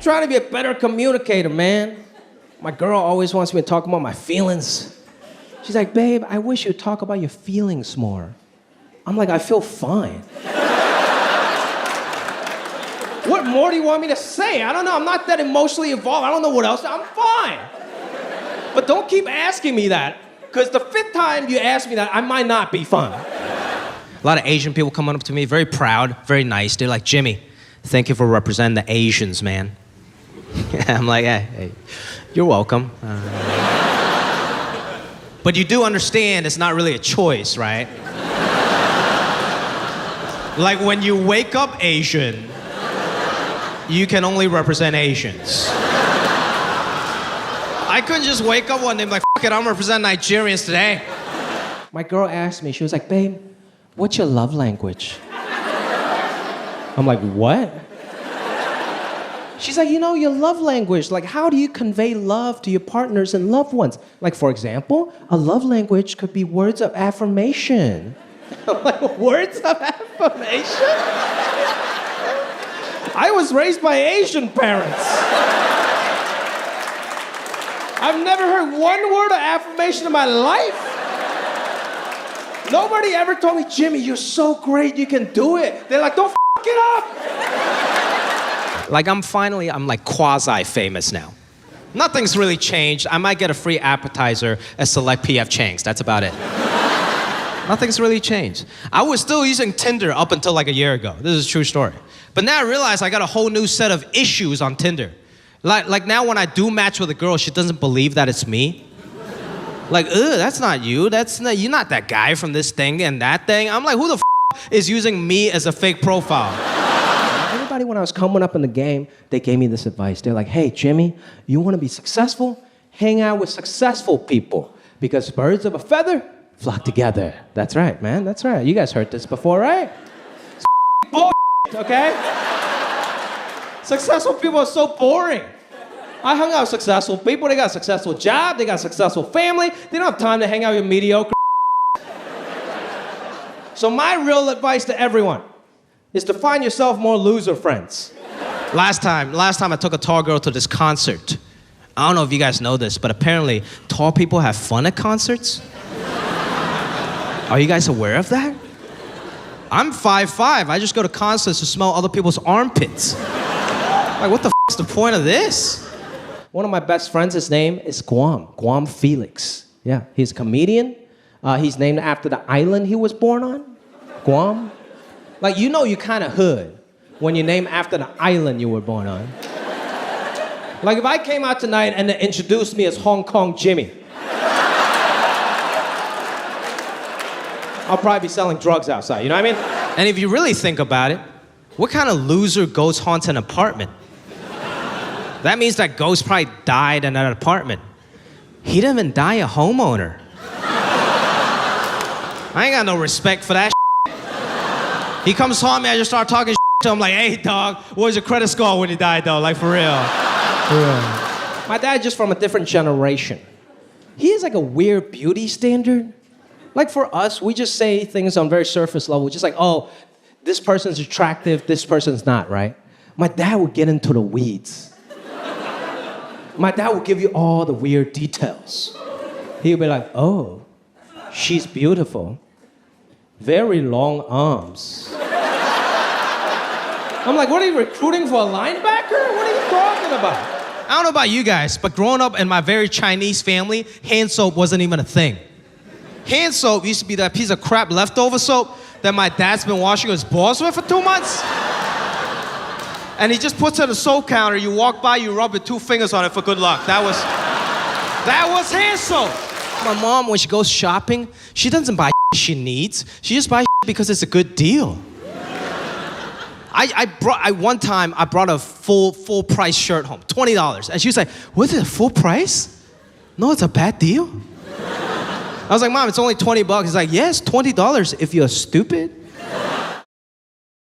trying to be a better communicator, man. My girl always wants me to talk about my feelings. She's like, babe, I wish you'd talk about your feelings more. I'm like, I feel fine. What more do you want me to say? I don't know. I'm not that emotionally involved. I don't know what else. I'm fine. But don't keep asking me that, because the 5th time you ask me that, I might not be fine. A lot of Asian people coming up to me, very proud, very nice. They're like, Jimmy, thank you for representing the Asians, man. I'm like, hey, you're welcome. But you do understand it's not really a choice, right? Like when you wake up Asian, you can only represent Asians. I couldn't just wake up one day and be like, fuck it, I'm representing Nigerians today. My girl asked me, she was like, babe, what's your love language? I'm like, what? She's like, you know, your love language. Like, how do you convey love to your partners and loved ones? Like, for example, a love language could be words of affirmation. I'm like, words of affirmation? I was raised by Asian parents. I've never heard one word of affirmation in my life. Nobody ever told me, Jimmy, you're so great, you can do it. They're like, don't f*** it up. Like I'm like quasi-famous now. Nothing's really changed. I might get a free appetizer at select PF Chang's. That's about it. Nothing's really changed. I was still using Tinder up until like a year ago. This is a true story. But now I realize I got a whole new set of issues on Tinder. Like now when I do match with a girl, she doesn't believe that it's me. Like, that's not you. You're not that guy from this thing and that thing. I'm like, who the f*** is using me as a fake profile? Everybody, when I was coming up in the game, they gave me this advice. They're like, hey, Jimmy, you want to be successful? Hang out with successful people, because birds of a feather flock together. That's right, man. That's right. You guys heard this before, right? It's bullshit, okay? Successful people are so boring. I hung out with successful people. They got a successful job. They got a successful family. They don't have time to hang out with mediocre. So my real advice to everyone is to find yourself more loser friends. Last time I took a tall girl to this concert. I don't know if you guys know this, but apparently tall people have fun at concerts. Are you guys aware of that? I'm 5'5". I just go to concerts to smell other people's armpits. Like, what the f*** is the point of this? One of my best friends, his name is Guam Felix. Yeah, he's a comedian. He's named after the island he was born on, Guam. Like, you know you're kind of hood when you're named after the island you were born on. Like, if I came out tonight and they introduced me as Hong Kong Jimmy, I'll probably be selling drugs outside, you know what I mean? And if you really think about it, what kind of loser ghost haunts an apartment? That means that ghost probably died in an apartment. He didn't even die a homeowner. I ain't got no respect for that shit. He comes home, I just start talking shit to him like, hey, dog, what was your credit score when you died, though? Like, for real. My dad's just from a different generation. He has like a weird beauty standard. Like for us, we just say things on very surface level, just like, oh, this person's attractive, this person's not, right? My dad would get into the weeds. My dad would give you all the weird details. He would be like, oh, she's beautiful. Very long arms. I'm like, what are you recruiting for a linebacker? What are you talking about? I don't know about you guys, but growing up in my very Chinese family, hand soap wasn't even a thing. Hand soap used to be that piece of crap leftover soap that my dad's been washing his balls with for 2 months. And he just puts it on the soap counter, you walk by, you rub your 2 fingers on it for good luck. That was hand soap. My mom, when she goes shopping, she doesn't buy she needs. She just buys because it's a good deal. One time, I brought a full price shirt home, $20. And she was like, was it a full price? No, it's a bad deal. I was like, Mom, it's only $20. He's like, yes, $20 if you're stupid.